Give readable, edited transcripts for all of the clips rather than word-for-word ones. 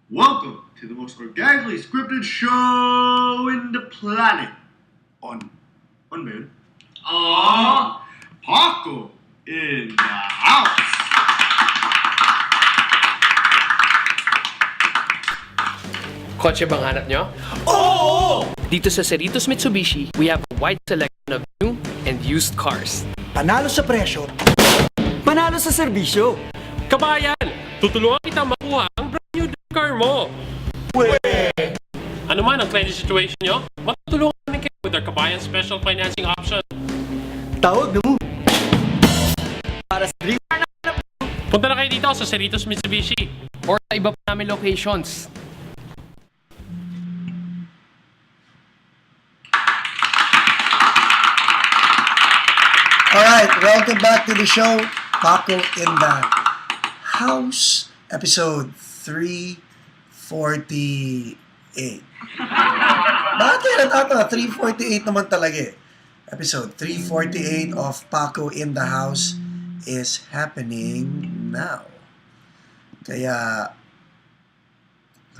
Welcome to the most organically scripted show in the planet. On ba yun? Paco in the house. Kotse bang hanap nyo? Oo! Dito sa Cerritos Mitsubishi, we have a wide selection of new and used cars. Panalo sa presyo. Panalo sa serbisyo. Kabayan, tutulungan kita makuha ang brand new car mo. Ano man ang credit situation nyo, matutulungan namin kayo with our Kabayan Special Financing Option. Tawag na mo. Para sa dream car na Punta na kayo dito sa Cerritos Mitsubishi. Or sa iba pa namin locations. Alright, welcome back to the show, Paco in the House, episode 348. Bakit kaya natatawa? 348 naman talaga eh. Episode 348 of Paco in the House is happening now. Kaya,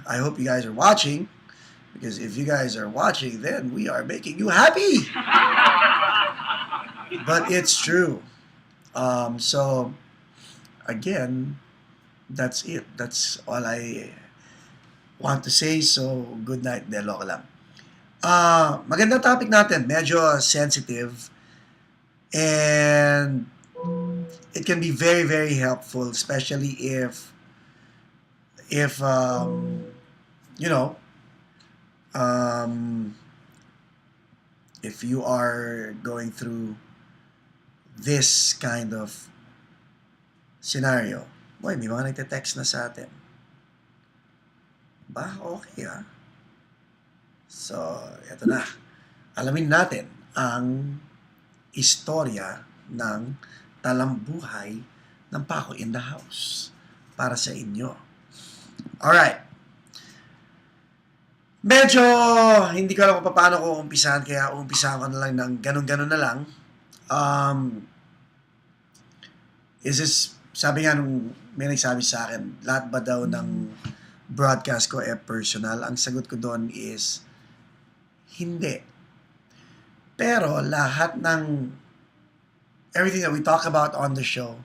I hope you guys are watching, because if you guys are watching, then we are making you happy! But it's true. So, again, that's it. That's all I want to say. So, good night. Loko lang. Maganda topic natin. Medyo sensitive. And it can be very, very helpful. Especially if you know, if you are going through this kind of scenario. Boy, may mga nagte-text na sa atin. Ba, okay ah. So, eto na. Alamin natin ang istorya ng talambuhay ng Paco in the House para sa inyo. Alright. Medyo hindi ko alam kung paano ko umpisahan, kaya umpisahan ko na lang ng ganun-ganun na lang. Sabi nga nung may nagsabi sa akin, lahat ba daw ng broadcast ko personal? Ang sagot ko doon is, hindi. Pero lahat ng, everything that we talk about on the show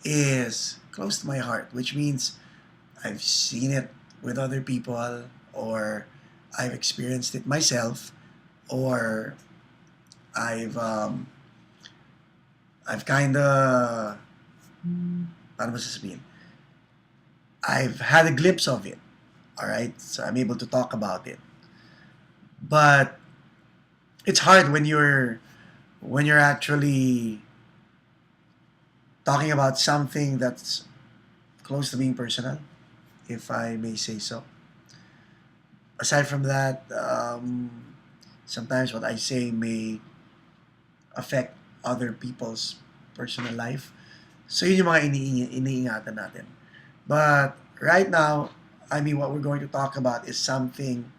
is close to my heart, which means I've seen it with other people, or I've experienced it myself, or I've kinda, paano ba sasabihin? I've had a glimpse of it. Alright? So I'm able to talk about it. But it's hard when you're actually talking about something that's close to being personal, if I may say so. Aside from that, sometimes what I say may affect other people's personal life. So yun yung mga iniingatan natin. But right now, I mean, what we're going to talk about is something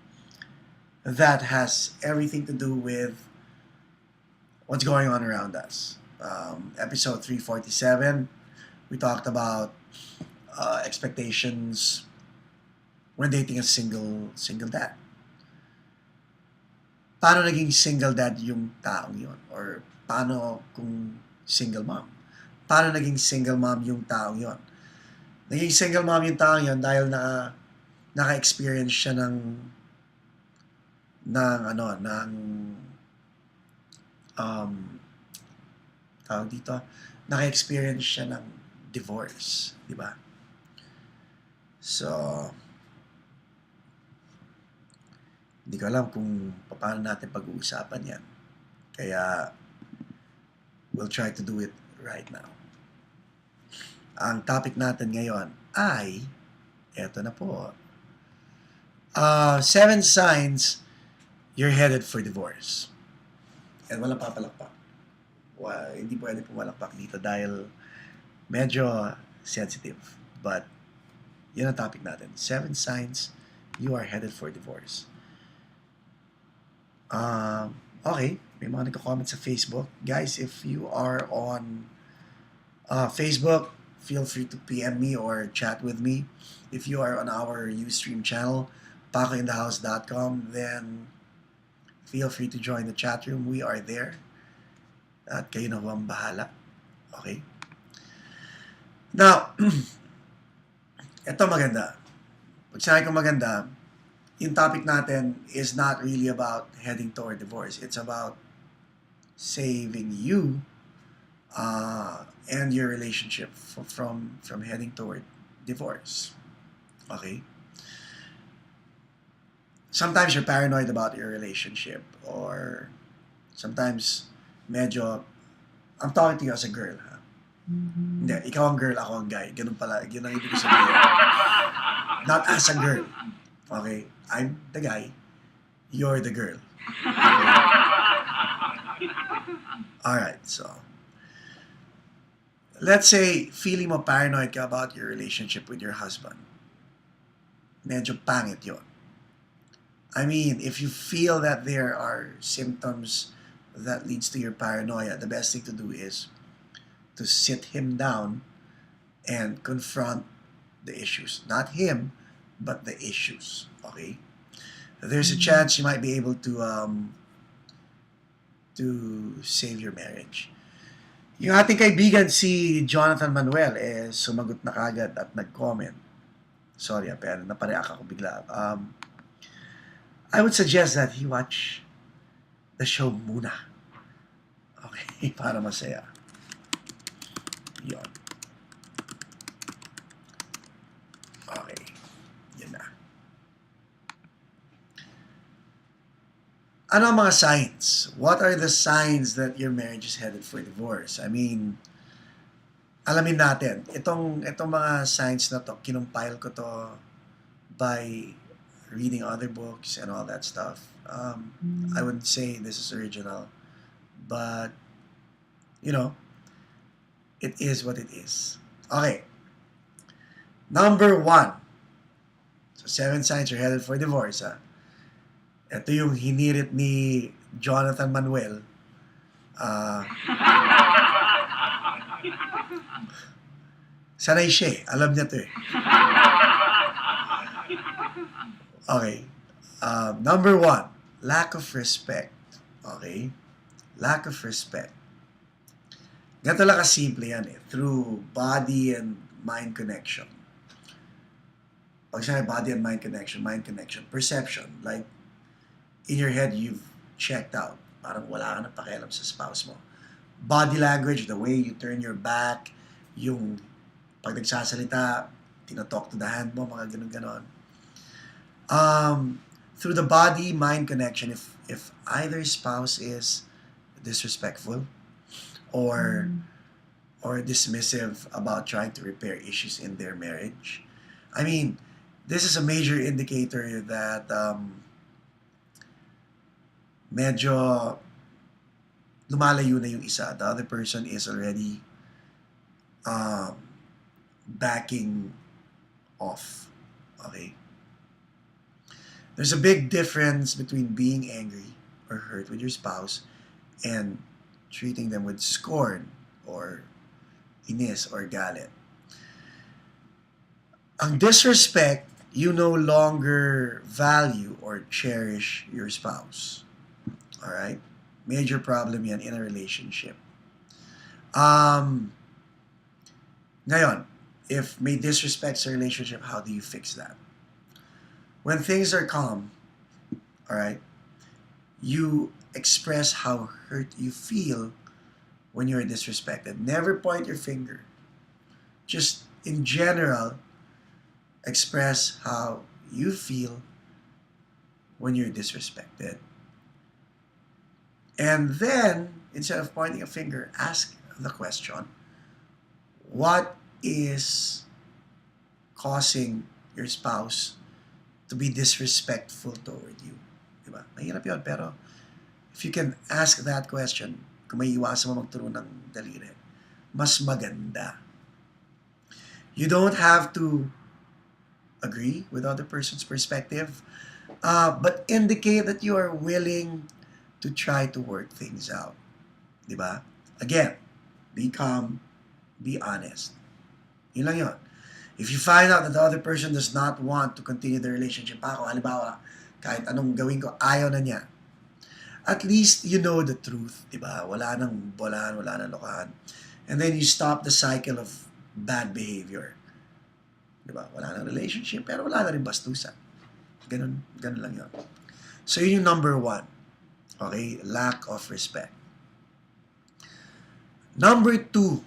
that has everything to do with what's going on around us. Episode 347, we talked about expectations when dating a single dad. Paano naging single dad yung taong yun? Or paano kung single mom? Paano naging single mom yung taong yun? Naging single mom yung taong yun dahil naka-experience siya ng tawag dito, naka-experience siya ng divorce, di ba? So, hindi ko alam kung paano natin pag-uusapan yan. Kaya, we'll try to do it right now. Ang topic natin ngayon ay, eto na po, 7 signs you're headed for divorce. And walang papalakpak. Hindi pwede pumalakpak dito dahil medyo sensitive. But, yun ang topic natin. 7 signs you are headed for divorce. Okay, may mga nagko-comment sa Facebook. Guys, if you are on Facebook, feel free to PM me or chat with me. If you are on our Ustream channel, pacointhehouse.com, then feel free to join the chat room. We are there. At kayo na ho ang bahala. Okay? Now, ito maganda. Pag sinabi ko maganda, yung topic natin is not really about heading toward divorce. It's about saving you and your relationship from heading toward divorce. Okay? Sometimes you're paranoid about your relationship, or sometimes medyo, I'm talking to you as a girl, ha? Hindi, ikaw ang girl, ako ang guy. Ganun pala, yun ang ibig ko sabihin. Not as a girl. Okay? I'm the guy, you're the girl. Okay? Alright, so let's say feeling mo paranoid ka about your relationship with your husband. Medyo pangit yun. I mean, if you feel that there are symptoms that leads to your paranoia, the best thing to do is to sit him down and confront the issues. Not him, but the issues. Okay? There's a chance you might be able to save your marriage. Yung ating kaibigan si Jonathan Manuel sumagot na kagad at nag-comment. Sorry, pero napareact ako bigla. I would suggest that he watch the show muna. Okay, para masaya. Yun. Okay, yun na. Ano ang mga signs? What are the signs that your marriage is headed for divorce? I mean, alamin natin. Itong mga signs na to, kinumpile ko to by reading other books and all that stuff. I wouldn't say this is original, but, you know, it is what it is. Okay. Number 1. So, 7 signs you're headed for divorce, ha? Ito yung hinirit ni Jonathan Manuel. Sanay siya eh. Alam niya to eh. Okay. Number 1, lack of respect. Okay? Lack of respect. Ganito lang kasimple yan eh. Through body and mind connection. Pag sinabi body and mind connection, perception. Like, in your head, you've checked out. Parang wala ka na pakialam sa spouse mo. Body language, the way you turn your back, yung pag nagsasalita, tinatalk to the hand mo, mga ganun-ganon. Through the body-mind connection, if either spouse is disrespectful or dismissive about trying to repair issues in their marriage, I mean, this is a major indicator that medyo lumalayo na yung isa. The other person is already backing off. Okay? There's a big difference between being angry or hurt with your spouse and treating them with scorn or inis or galit. Ang disrespect, you no longer value or cherish your spouse. Alright? Major problem yan in a relationship. Ngayon, if may disrespect sa relationship, how do you fix that? When things are calm, alright, you express how hurt you feel when you're disrespected. Never point your finger. Just in general, express how you feel when you're disrespected. And then, instead of pointing a finger, ask the question, what is causing your spouse to be disrespectful toward you? Diba? Mahirap yun, pero if you can ask that question, kung may iwasan mo magturo ng daliri, mas maganda. You don't have to agree with other person's perspective, but indicate that you are willing to try to work things out. Diba? Again, be calm, be honest. Yun lang yun. If you find out that the other person does not want to continue the relationship, ako, halimbawa, kahit anong gawin ko, ayaw na niya. At least you know the truth, di ba? Wala nang bolan, wala nang lokahan. And then you stop the cycle of bad behavior. Di ba? Wala nang relationship, pero wala na rin bastusan. Ganun lang yun. So yun yung number 1. Okay? Lack of respect. Number 2,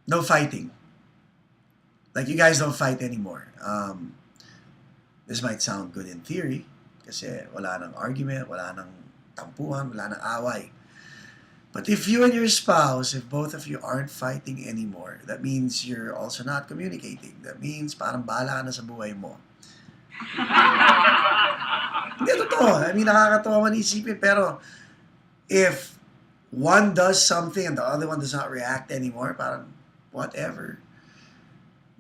no fighting. Like, you guys don't fight anymore. This might sound good in theory, kasi wala nang argument, wala nang tampuhan, wala nang away. But if you and your spouse, if both of you aren't fighting anymore, that means you're also not communicating. That means parang bahala na sa buhay mo. Hindi, totoo. I mean, nakakatawa man isipin, pero if one does something and the other one does not react anymore, parang whatever.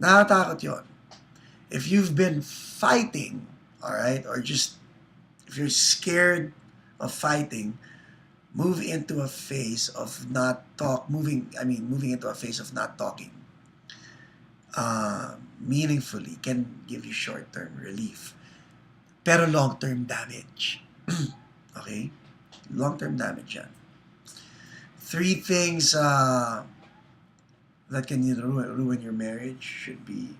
Nakakatakot yun. If you've been fighting, alright, or just if you're scared of fighting, move into a phase of not moving into a phase of not talking meaningfully can give you short-term relief. Pero long-term damage. Okay? Long-term damage yan. 3 things that can ruin your marriage should be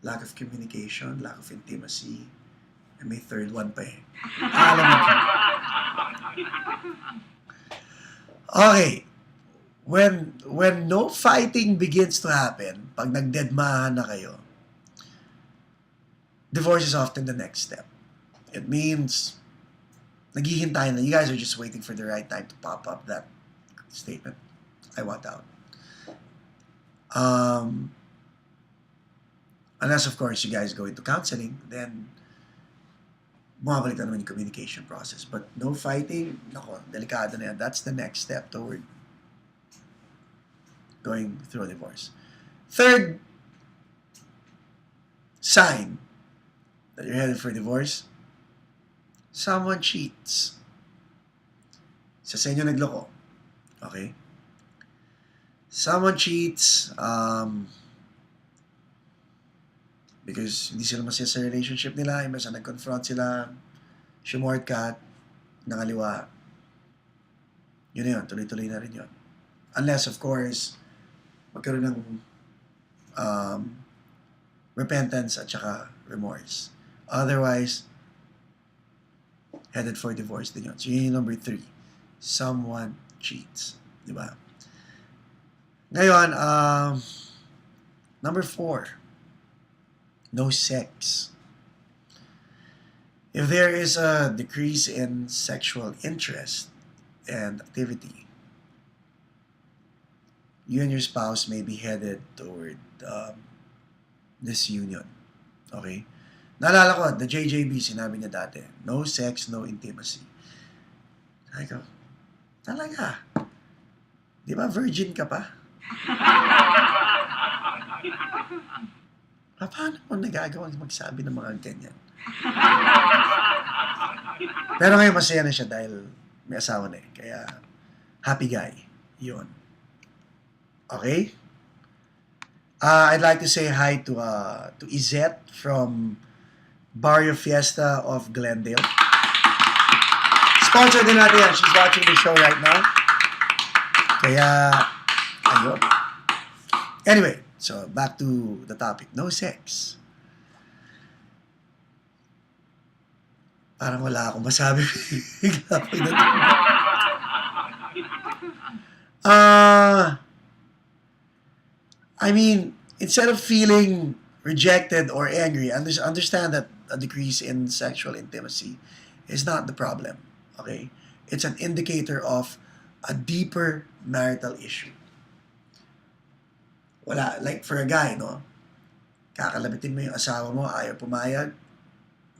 lack of communication, lack of intimacy, and may third one pa eh. Alam mo. Okay. When no fighting begins to happen, pag nagdedmahan na kayo, divorce is often the next step. It means naghihintay na. You guys are just waiting for the right time to pop up that statement. I want out. Unless, of course, you guys go into counseling, then bumabalik na naman yung communication process. But no fighting, nako, delikado na yan. That's the next step toward going through a divorce. Third sign that you're headed for divorce, someone cheats. Isa sa inyo nagloko. Okay? Someone cheats because hindi sila masaya sa relationship nila, imbes na nag-confront sila, shortcut, nangaliwa. Yun na yun, tuloy-tuloy na rin yun. Unless, of course, magkaroon ng repentance at saka remorse. Otherwise, headed for divorce din yun. So yun yung number 3. Someone cheats. Diba? Ngayon, number 4. No sex. If there is a decrease in sexual interest and activity, you and your spouse may be headed toward disunion. Okay? Naalala ko, the JJB, sinabi niya dati, no sex, no intimacy. Sabi ko, talaga? Di ba virgin ka pa? Paano mo nagagawang magsabi ng mga ganyan? Pero ngayon masaya na siya dahil may asawa na eh. Kaya, happy guy. Yun. Okay? I'd like to say hi to Izette from Barrio Fiesta of Glendale. Sponsor din natin yan. She's watching the show right now. Kaya, ayun. Anyway, so back to the topic. No sex. Parang wala akong masabi. I mean, instead of feeling rejected or angry, understand that a decrease in sexual intimacy is not the problem. Okay? It's an indicator of a deeper marital issue. Wala, like for a guy, no? Kakalabitin mo yung asawa mo, ayaw pumayag,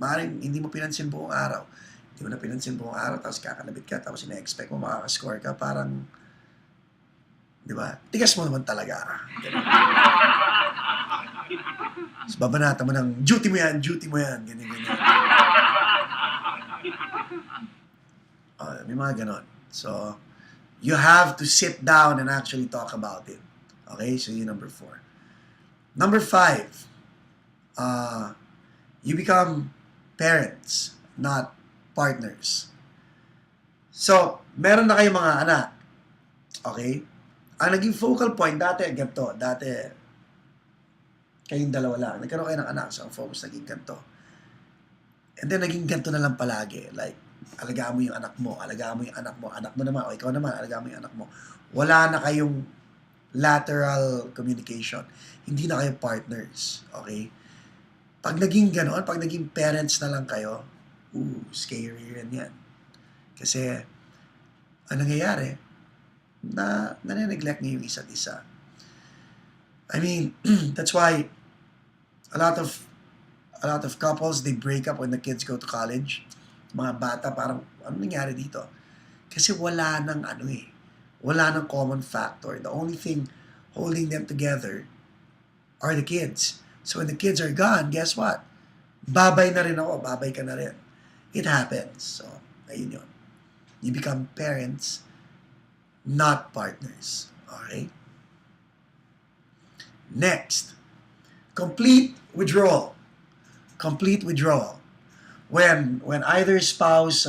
maaaring hindi mo pinansin buong araw. Hindi mo na pinansin buong araw, tapos kakalabit ka, tapos ina-expect mo makakascore ka, parang, di ba? Tigas mo naman talaga. Tapos babanata mo ng, duty mo yan, ganyan. May mga ganon. So, you have to sit down and actually talk about it. Okay, so yun number 4. Number 5, you become parents, not partners. So, meron na kayong mga anak. Okay? Ang naging focal point, dati ganito. Dati, kayong dalawa lang. Nagkaroon kayo ng anak, so ang focus naging ganito. And then, naging ganito na lang palagi. Like, alagaan mo yung anak mo, alagaan mo yung anak mo, anak mo naman, o ikaw naman, alagaan mo yung anak mo. Wala na kayong lateral communication. Hindi na kayo partners. Okay? Pag naging gano'n, pag naging parents na lang kayo, scary rin yan. Kasi, ang nangyayari, nane-neglect niyo yung isa't isa. I mean, that's why a lot of couples, they break up when the kids go to college. Mga bata, parang, ano nangyari dito? Kasi wala nang wala nang common factor. The only thing holding them together are the kids. So when the kids are gone, guess what? Babay na rin ako, babay ka na rin. It happens. So, ayun yun. You become parents, not partners. Okay? Next, complete withdrawal. Complete withdrawal. When either spouse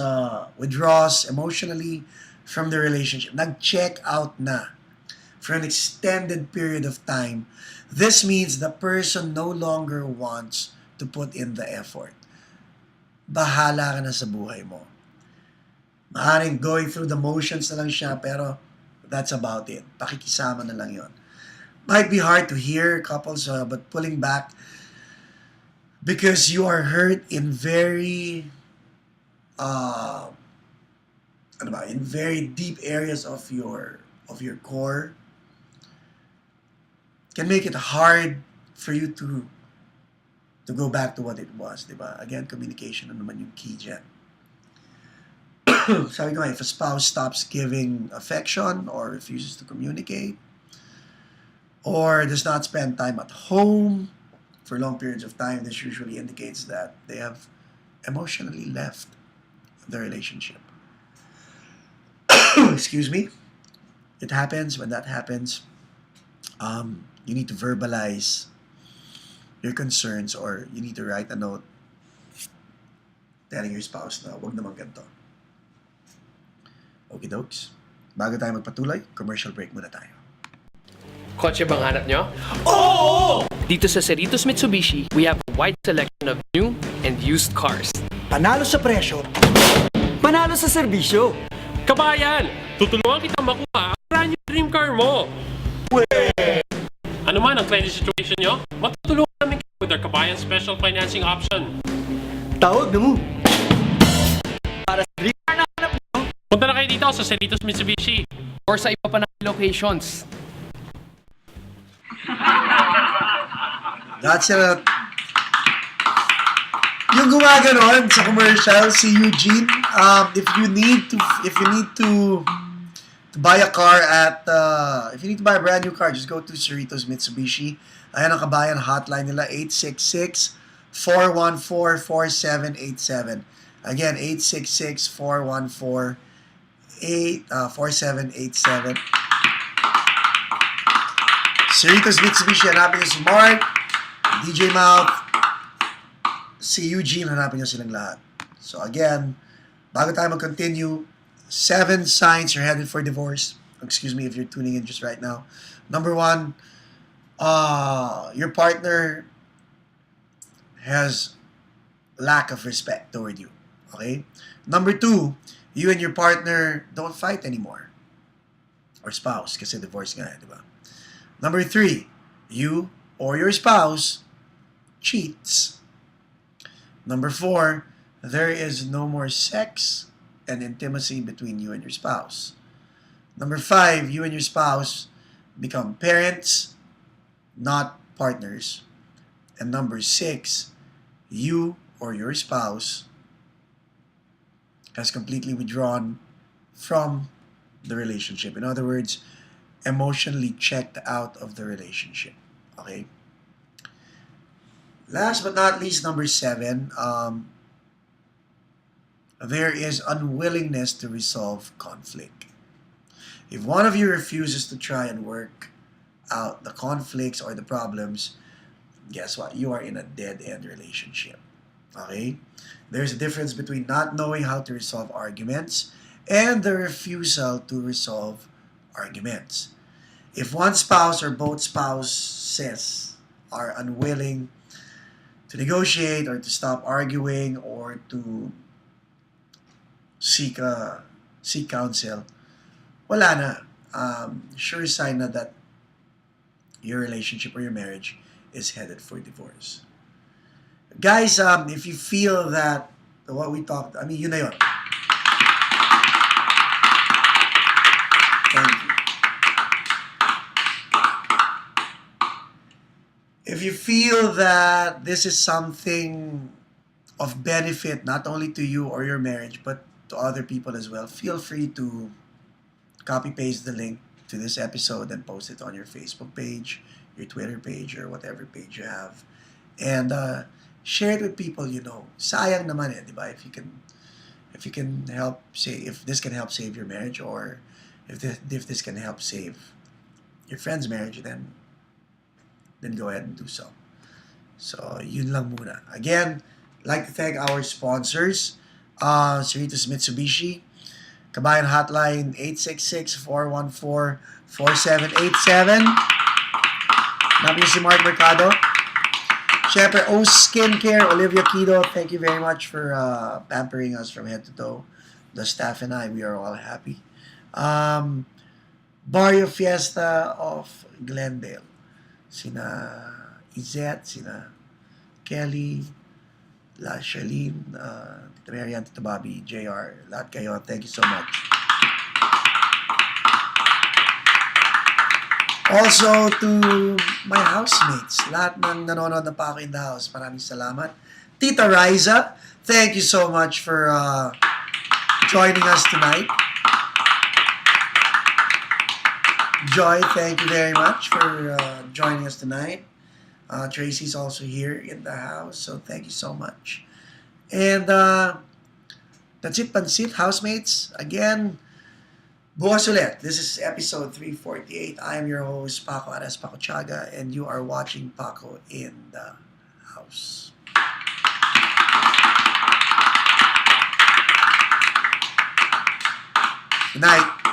withdraws emotionally from the relationship, nag-check out na for an extended period of time, this means the person no longer wants to put in the effort. Bahala ka na sa buhay mo. Maaaring going through the motions na lang siya, pero that's about it. Pakikisama na lang yon. Might be hard to hear, couples, but pulling back because you are hurt in very in very deep areas of your core, can make it hard for you to go back to what it was, diba? Again, communication na naman yung key dyan. Sabi ko nga, if a spouse stops giving affection or refuses to communicate or does not spend time at home for long periods of time, this usually indicates that they have emotionally left the relationship. Excuse me. It happens. When that happens, you need to verbalize your concerns or you need to write a note telling your spouse na wag naman ganito. Okay, dokes. Bago tayo magpatuloy, commercial break muna tayo. Kotse bang hanap nyo? Oo! Dito sa Cerritos Mitsubishi, we have a wide selection of new and used cars. Panalo sa presyo, panalo sa serbisyo. Kabayan, tutulungan kita makuha ang brand new dream car mo. Ano man ang credit situation nyo, matutulungan namin kayo with our Kabayan Special Financing Option. Tawag na mo. Para sa dream car na hanap mo. Punta na kayo dito sa Cerritos Mitsubishi. Or sa iba pa na locations. That's yung gumaganon sa commercial, si Eugene. If you need to buy a car if you need to buy a brand new car, just go to Cerritos Mitsubishi. Ayan ang Kabayan hotline nila, 866-414-4787. Again, 866-414-4787. Cerritos Mitsubishi, hanapin nyo si Mark, DJ Mouth, si Eugene, hanapin nyo silang lahat. So again, bago tayo mag-continue, 7 signs you're headed for divorce. Excuse me if you're tuning in just right now. Number 1, your partner has lack of respect toward you. Okay? Number 2, you and your partner don't fight anymore. Or spouse, kasi divorce nga, di ba? Number 3, you or your spouse cheats. Number 4, there is no more sex and intimacy between you and your spouse. Number 5, you and your spouse become parents, not partners. And number 6, you or your spouse has completely withdrawn from the relationship. In other words, emotionally checked out of the relationship. Okay? Last but not least, number 7, there is unwillingness to resolve conflict. If one of you refuses to try and work out the conflicts or the problems, guess what? You are in a dead-end relationship. Okay? There's a difference between not knowing how to resolve arguments and the refusal to resolve arguments. If one spouse or both spouses are unwilling to negotiate or to stop arguing or to seek counsel, wala na. Sure sign na that your relationship or your marriage is headed for divorce. Guys, if you feel that what we talked, yun na yun. Thank you. If you feel that this is something of benefit not only to you or your marriage but to other people as well, feel free to copy paste the link to this episode and post it on your Facebook page, your Twitter page, or whatever page you have, and share it with people you know. Sayang naman di ba? If you can help if this can help save your marriage, or if this can help save your friend's marriage, then go ahead and do so. So yun lang muna. Again, I'd like to thank our sponsors, Cerritos Mitsubishi, Kabayan Hotline 866-414-4787. Namin si Mark Mercado. Siyempre, O Skincare, Olivia Kido, thank you very much for pampering us from head to toe. The staff and I, we are all happy. Barrio Fiesta of Glendale. Sina Izette, sina Kelly, La Charlene, Tita Marian, Tita Bobby, JR, lahat kayo, thank you so much. Also to my housemates, lahat ng nanonood na Paco in the house, maraming salamat. Tita Riza, thank you so much for joining us tonight. Joy, thank you very much for joining us tonight. Tracy's also here in the house, so thank you so much. And that's it, Pansit, housemates. Again, bukas ulit. This is episode 348. I am your host, Paco Arespacochaga, and you are watching Paco in the house. Good night.